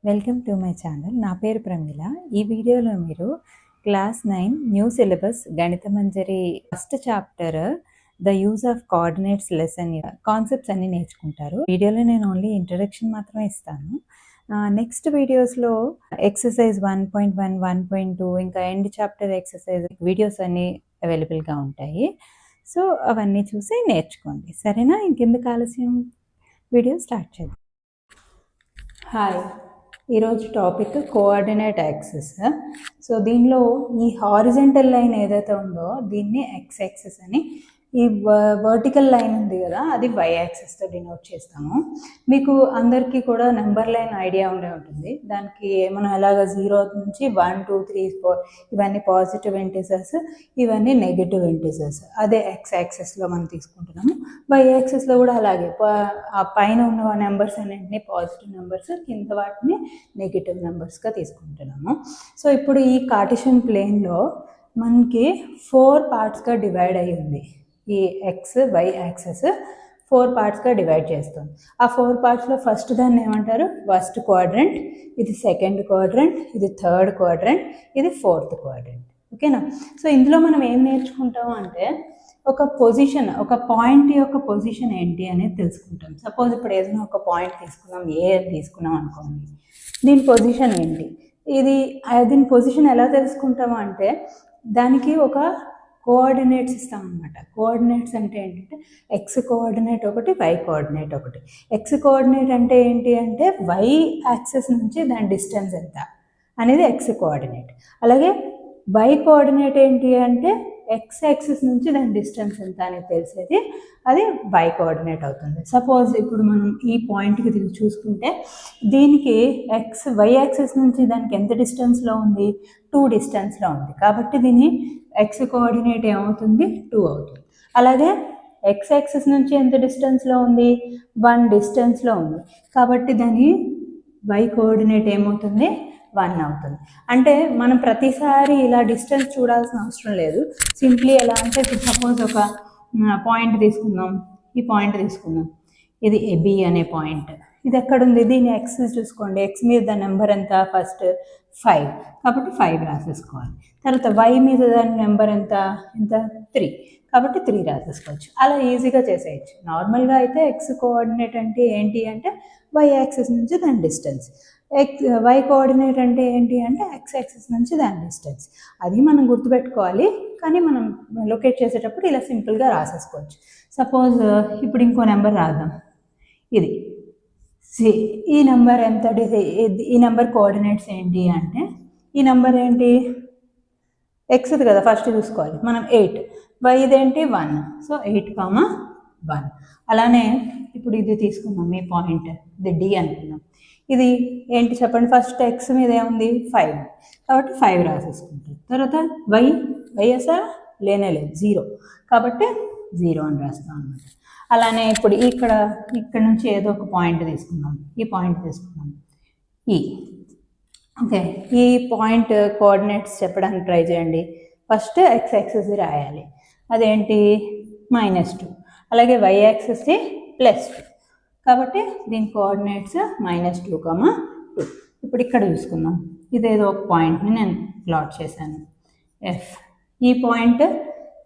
Welcome to my channel. నా పేరు ప్రమీల. ఈ వీడియోలో మీరు class 9 new syllabus Ganita Manjari first chapter the use of coordinates lesson concepts అన్ని నేర్చుకుంటారు. వీడియోలో నేను ఓన్లీ ఇంట్రడక్షన్ మాత్రమే ఇస్తాను. నెక్స్ట్ వీడియోస్లో ఎక్సర్సైజ్ 1.1, 1.2 ఇంకా ఎండ్ చాప్టర్ ఎక్సర్సైజ్ వీడియోస్ అన్నీ అవైలబుల్గా ఉంటాయి. సో అవన్నీ చూసి నేర్చుకోండి, సరేనా? ఇంకెందుకు ఆలస్యం, వీడియో స్టార్ట్ చేద్దాం. హాయ్, ఈరోజు టాపిక్ కోఆర్డినేట్ యాక్సిస్. సో దీనిలో ఈ హారిజంటల్ లైన్ ఏదైతే ఉందో దీన్ని ఎక్స్ యాక్సిస్ అని, ఈ వర్టికల్ లైన్ ఉంది కదా అది వై యాక్సిస్తో డినోట్ చేస్తాము. మీకు అందరికీ కూడా నెంబర్ లైన్ ఐడియా ఉండే ఉంటుంది. దానికి మనం ఎలాగ 0 నుంచి 1, 2, 3, 4 ఇవన్నీ పాజిటివ్ ఇంటిజర్స్, ఇవన్నీ నెగటివ్ ఇంటిజర్స్. అదే ఎక్స్ యాక్సిస్లో మనం తీసుకుంటున్నాము. వై యాక్సిస్లో కూడా అలాగే ఆ పైన ఉన్న నెంబర్స్ అన్నింటినీ పాజిటివ్ నెంబర్స్, కింద వాటిని నెగిటివ్ నెంబర్స్గా తీసుకుంటున్నాము. సో ఇప్పుడు ఈ కార్టెసియన్ ప్లేన్లో మనకి 4 పార్ట్స్గా డివైడ్ అయ్యి ఉంది. ఈ ఎక్స్ వై యాక్సెస్ 4 పార్ట్స్గా డివైడ్ చేస్తుంది. ఆ 4 పార్ట్స్లో ఫస్ట్ దాన్ని ఏమంటారు? ఫస్ట్ క్వాడ్రంట్, ఇది సెకండ్ క్వాడ్రంట్, ఇది థర్డ్ క్వాడ్రంట్, ఇది ఫోర్త్ క్వాడ్రంట్. ఓకేనా? సో ఇందులో మనం ఏం నేర్చుకుంటాం అంటే ఒక పొజిషన్, ఒక పాయింట్ యొక్క పొజిషన్ ఏంటి అనేది తెలుసుకుంటాం. సపోజ్ ఇప్పుడు ఏదైనా ఒక పాయింట్ తీసుకున్నాం, ఏ తీసుకున్నాం అనుకోండి, దీని పొజిషన్ ఏంటి, దీని పొజిషన్ ఎలా తెలుసుకుంటాము అంటే దానికి ఒక కోఆర్డినేట్స్ ఇస్తాం అనమాట. కోఆర్డినేట్స్ అంటే ఏంటంటే ఎక్స్ కోఆర్డినేట్ ఒకటి, వై కోఆర్డినేట్ ఒకటి. ఎక్స్ కోఆర్డినేట్ అంటే ఏంటి అంటే వై యాక్సిస్ నుంచి దాని డిస్టెన్స్ ఎంత అనేది ఎక్స్ కోఆర్డినేట్. అలాగే వై కోఆర్డినేట్ ఏంటి అంటే ఎక్స్ యాక్సిస్ నుంచి దాని డిస్టెన్స్ ఎంత అనేది తెలిసేది, అది వై కోఆర్డినేట్ అవుతుంది. సపోజ్ ఇప్పుడు మనం ఈ పాయింట్కి చూసుకుంటే దీనికి వై యాక్సిస్ నుంచి దానికి ఎంత డిస్టెన్స్లో ఉంది? 2 డిస్టెన్స్లో ఉంది. కాబట్టి దీని ఎక్స్ కోఆర్డినేట్ ఏమవుతుంది? 2 అవుతుంది. అలాగే ఎక్స్ యాక్సిస్ నుంచి ఎంత డిస్టెన్స్లో ఉంది? 1 డిస్టెన్స్లో ఉంది. కాబట్టి దాని వై కోఆర్డినేట్ ఏమవుతుంది? 1 అవుతుంది. అంటే మనం ప్రతిసారి ఇలా డిస్టెన్స్ చూడాల్సిన అవసరం లేదు. సింప్లీ ఎలా అంటే ఇప్పుడు సపోజ్ ఒక పాయింట్ తీసుకుందాం, ఈ పాయింట్ తీసుకుందాం, ఇది బి అనే పాయింట్. ఇది ఎక్కడుంది? దీని ఎక్స్ చూసుకోండి. ఎక్స్ మీద దాని నెంబర్ ఎంత? ఫస్ట్ 5, కాబట్టి 5 రాసేసుకోవాలి. తర్వాత వై మీద దాని నెంబర్ ఎంత? 3, కాబట్టి 3 రాసేసుకోవచ్చు. అలా ఈజీగా చేసేయచ్చు. నార్మల్గా అయితే ఎక్స్ కోఆర్డినేట్ అంటే ఏంటి అంటే వై యాక్సిస్ నుంచి దాని డిస్టెన్స్, వై కోఆర్డినేట్ అంటే ఏంటి అంటే ఎక్స్ యాక్సిస్ నుంచి దాని డిస్టెన్స్. అది మనం గుర్తుపెట్టుకోవాలి, కానీ మనం లొకేట్ చేసేటప్పుడు ఇలా సింపుల్గా రాసేసుకోవచ్చు. సపోజ్ ఇప్పుడు ఇంకో నెంబర్ రాద్దాం. ఇది ఈ నెంబర్ ఎంత? ఈ నెంబర్ కోఆర్డినేట్స్ ఏంటి అంటే ఈ నెంబర్ ఏంటి? ఎక్స్ది కదా ఫస్ట్ చూసుకోవాలి మనం, 8. వై ఇదేంటి? 1. సో 8,1. అలానే ఇప్పుడు ఇది తీసుకుందాం, ఈ పాయింట్, ఇది డి అనుకుందాం. ఇది ఏంటి చెప్పండి? ఫస్ట్ ఎక్స్ మీద ఏముంది? 5, కాబట్టి 5 రాసేసుకుంటాం. తర్వాత వై అసలు లేనే లేదు, 0, కాబట్టి 0 అని రాస్తాం అన్నమాట. అలానే ఇప్పుడు ఇక్కడ నుంచి ఏదో ఒక పాయింట్ తీసుకుందాం, ఈ పాయింట్ తీసుకుందాం, ఓకే. ఈ పాయింట్ కోఆర్డినేట్స్ చెప్పడానికి ట్రై చేయండి. ఫస్ట్ ఎక్స్ యాక్సిస్ రాయాలి, అదేంటి? -2. అలాగే వై యాక్సిస్ +2, కాబట్టి దీని కోఆర్డినేట్స్ -2,2. ఇప్పుడు ఇక్కడ చూసుకుందాం, ఇదేదో ఒక పాయింట్ని నేను ప్లాట్ చేశాను, ఎఫ్. ఈ పాయింట్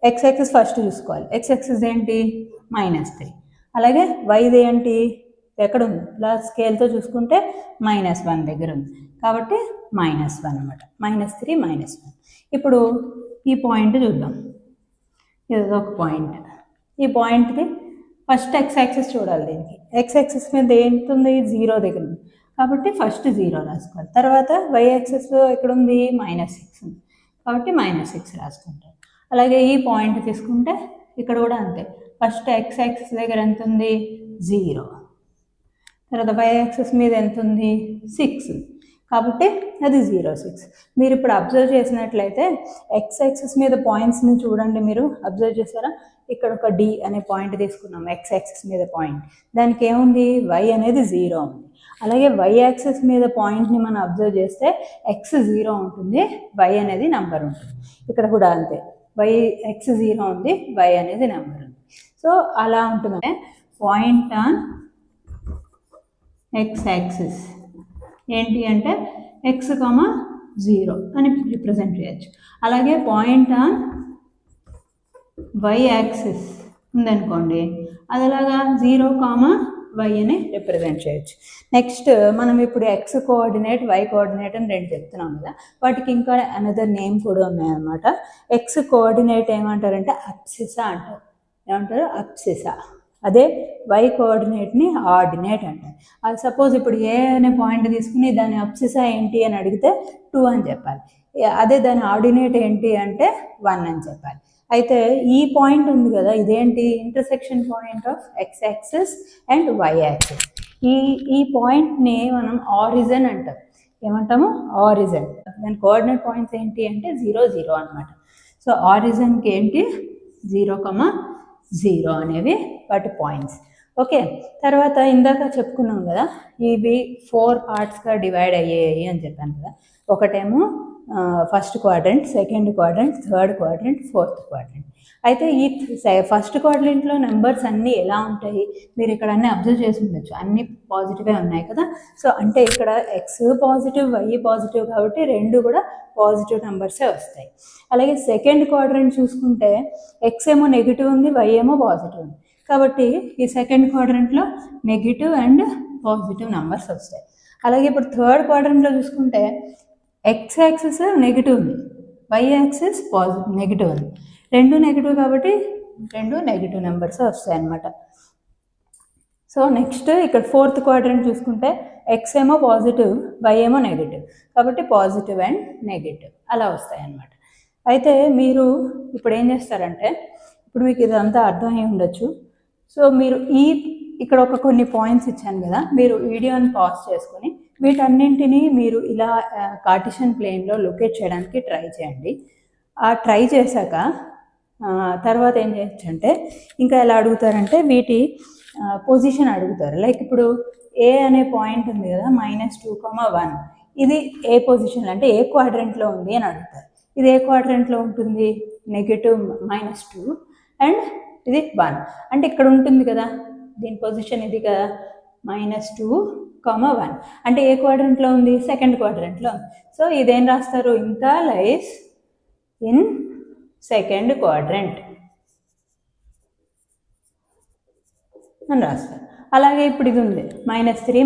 ఎక్స్ యాక్సిస్ ఫస్ట్ చూసుకోవాలి. ఎక్స్ యాక్సిస్ ఏంటి? -3. అలాగే వైది ఏంటి? ఎక్కడ ఉంది? ఇలా స్కేల్తో చూసుకుంటే -1 దగ్గర ఉంది, కాబట్టి -1 అనమాట. -3, -1. ఇప్పుడు ఈ పాయింట్ చూద్దాం, ఇది ఒక పాయింట్. ఈ పాయింట్ది ఫస్ట్ ఎక్స్ యాక్సిస్ చూడాలి. దీనికి ఎక్స్ యాక్సిస్ మీద ఏంటుంది? 0 దగ్గర ఉంది, కాబట్టి ఫస్ట్ 0 రాసుకోవాలి. తర్వాత వై యాక్సిస్ ఎక్కడ ఉంది? -6 ఉంది, కాబట్టి -6 రాసుకుంటాం. అలాగే ఈ పాయింట్ తీసుకుంటే ఇక్కడ కూడా అంతే. ఫస్ట్ ఎక్స్ యాక్సిస్ దగ్గర ఎంత ఉంది? 0. తర్వాత వై యాక్సిస్ మీద ఎంత ఉంది? 6, కాబట్టి అది 0, 6. మీరు ఇప్పుడు అబ్జర్వ్ చేసినట్లయితే ఎక్స్ యాక్సిస్ మీద పాయింట్స్ని చూడండి. మీరు అబ్జర్వ్ చేస్తారా? ఇక్కడ ఒక డి అనే పాయింట్ తీసుకున్నాం, ఎక్స్ యాక్సిస్ మీద పాయింట్. దానికి ఏముంది? వై అనేది 0 ఉంది. అలాగే వై యాక్సిస్ మీద పాయింట్ని మనం అబ్జర్వ్ చేస్తే ఎక్స్ 0 ఉంటుంది, వై అనేది నెంబర్ ఉంటుంది. ఇక్కడ కూడా అంతే, ఎక్స్ 0 ఉంది, వై అనేది నెంబర్ ఉంది. సో అలా ఉంటుంది. పాయింట్ ఆన్ ఎక్స్ యాక్సిస్ ఏంటి అంటే x, 0 అని రిప్రజెంట్ చేయొచ్చు. అలాగే పాయింట్ ఆన్ y యాక్సిస్ ఉందనుకోండి, అది అలాగా 0, y అని రిప్రజెంట్ చేయొచ్చు. నెక్స్ట్ మనం ఇప్పుడు x కోఆర్డినేట్, y కోఆర్డినేట్ అని రెండు చెప్తున్నాం కదా, వాటికి ఇంకా అనదర్ నేమ్ కూడా ఉన్నాయన్నమాట. x కోఆర్డినేట్ ఏమంటారంటే అబ్సిసా అంటారు. ఏమంటారు? అబ్సిసా. అదే y కోఆర్డినేట్ని ఆర్డినేట్ అంటారు. అది సపోజ్ ఇప్పుడు ఏ అనే పాయింట్ తీసుకుని దాని అబ్సిసా ఏంటి అని అడిగితే 2 అని చెప్పాలి. అదే దాని ఆర్డినేట్ ఏంటి అంటే 1 అని చెప్పాలి. అయితే ఈ పాయింట్ ఉంది కదా, ఇదేంటి? Intersection point of x axis and y axis. ఈ పాయింట్ని మనం ఆరిజన్ అంటాం. ఏమంటాము? ఆరిజన్. దాని కోఆర్డినేట్ పాయింట్స్ ఏంటి అంటే 0, 0 అనమాట. సో ఆరిజన్కి ఏంటి? 0, 0 అనేవి వాటి పాయింట్స్. ఓకే, తర్వాత ఇందాక చెప్పుకున్నాం కదా, ఇవి 4 పార్ట్స్గా డివైడ్ అయ్యాయి అని చెప్పాను కదా. ఒకటేమో first quadrant, second quadrant, third quadrant, fourth quadrant. అయితే ఈ ఫస్ట్ క్వాడ్రంట్లో నెంబర్స్ అన్నీ ఎలా ఉంటాయి? మీరు ఇక్కడ అన్నీ అబ్జర్వ్ చేసి ఉండొచ్చు, అన్నీ పాజిటివే ఉన్నాయి కదా. సో అంటే ఇక్కడ x పాజిటివ్, y పాజిటివ్ కాబట్టి రెండు కూడా పాజిటివ్ నెంబర్సే వస్తాయి. అలాగే సెకండ్ క్వాడ్రంట్ చూసుకుంటే x ఏమో నెగిటివ్ ఉంది, y ఏమో పాజిటివ్ ఉంది. కాబట్టి ఈ సెకండ్ క్వాడ్రంట్లో నెగిటివ్ అండ్ పాజిటివ్ నెంబర్స్ వస్తాయి. అలాగే ఇప్పుడు థర్డ్ క్వాడ్రంట్లో చూసుకుంటే x యాక్సిస్ నెగిటివ్ ఉంది, y యాక్సిస్ పాజిటివ్ నెగిటివ్ ఉంది. రెండు నెగిటివ్ కాబట్టి రెండు నెగిటివ్ నెంబర్స్ వస్తాయి అన్నమాట. సో నెక్స్ట్ ఇక్కడ ఫోర్త్ క్వాడ్రంట్ చూసుకుంటే x ఏమో పాజిటివ్, y ఏమో నెగిటివ్ కాబట్టి పాజిటివ్ అండ్ నెగిటివ్ అలా వస్తాయి అన్నమాట. అయితే మీరు ఇప్పుడు ఏం చేస్తారంటే, ఇప్పుడు మీకు ఇదంతా అర్థమై ఉండొచ్చు. సో మీరు ఇక్కడ కొన్ని పాయింట్స్ ఇచ్చాను కదా, మీరు వీడియోని పాజ్ చేసుకొని వీటన్నింటినీ మీరు ఇలా కార్టిషియన్ ప్లేన్లో లొకేట్ చేయడానికి ట్రై చేయండి. ఆ ట్రై చేశాక తర్వాత ఏం చేయొచ్చు అంటే, ఇంకా ఎలా అడుగుతారంటే వీటి పొజిషన్ అడుగుతారు. లైక్ ఇప్పుడు ఏ అనే పాయింట్ ఉంది కదా, -2, 1, ఇది ఏ పొజిషన్ అంటే ఏ క్వాడ్రంట్లో ఉంది అని అడుగుతారు. ఇది ఏ క్వాడ్రంట్లో ఉంటుంది? నెగిటివ్ -2 అండ్ ఇది 1 అంటే ఇక్కడ ఉంటుంది కదా, దీని పొజిషన్ ఇది కదా, -2, 1 అంటే ఏ క్వాడ్రంట్లో ఉంది? సెకండ్ క్వాడ్రంట్లో ఉంది. సో ఇదేం రాస్తారు? ఇంకా లైస్ ఇన్ సెకండ్ క్వాడ్రంట్ అని రాస్తారు. అలాగే ఇప్పుడు ఇది ఉంది -3,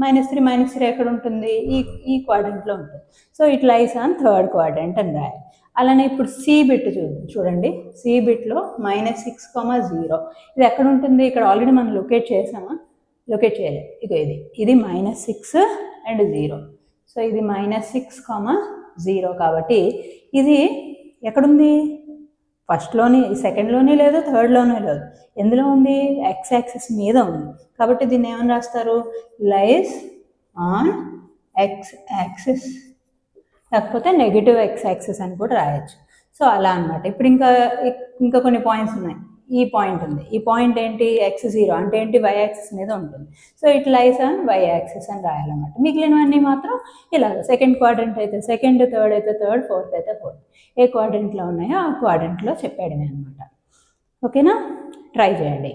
-3 ఎక్కడ ఉంటుంది? ఈ క్వాడ్రంట్లో ఉంటుంది. So it lies on third quadrant అని రాయాలి. అలానే ఇప్పుడు సి బిట్ చూడండి, సి బిట్లో -6, 0 ఇది ఎక్కడ ఉంటుంది? ఇక్కడ ఆల్రెడీ మనం లొకేట్ చేసామా? లొకేట్ చేయలేదు. ఇది -6 అండ్ 0. సో ఇది -6, 0 కాబట్టి ఇది ఎక్కడుంది? ఫస్ట్లోని, సెకండ్లోనే లేదు, థర్డ్లోనే లేదు. ఎందులో ఉంది? x యాక్సిస్ మీద ఉంది. కాబట్టి దీన్ని ఏమని రాస్తారు? లైస్ ఆన్ x యాక్సిస్, లేకపోతే నెగిటివ్ x యాక్సిస్ అని కూడా రాయొచ్చు. సో అలా అనమాట. ఇప్పుడు ఇంకా కొన్ని పాయింట్స్ ఉన్నాయి. ఈ పాయింట్ ఉంది, ఈ పాయింట్ ఏంటి? x0 అంటే ఏంటి? y యాక్సిస్ మీద ఉంటుంది. So it lies on y axis అని రాయాలన్నమాట. మిగిలినవన్నీ మాత్రం ఇలాగ సెకండ్ క్వాడ్రంట్ అయితే సెకండ్, థర్డ్ అయితే థర్డ్, ఫోర్త్ అయితే ఫోర్త్. ఏ క్వాడ్రంట్లో ఉన్నాయో ఆ క్వాడ్రంట్లో చెప్పేయడమే అనమాట. ఓకేనా? ట్రై చేయండి.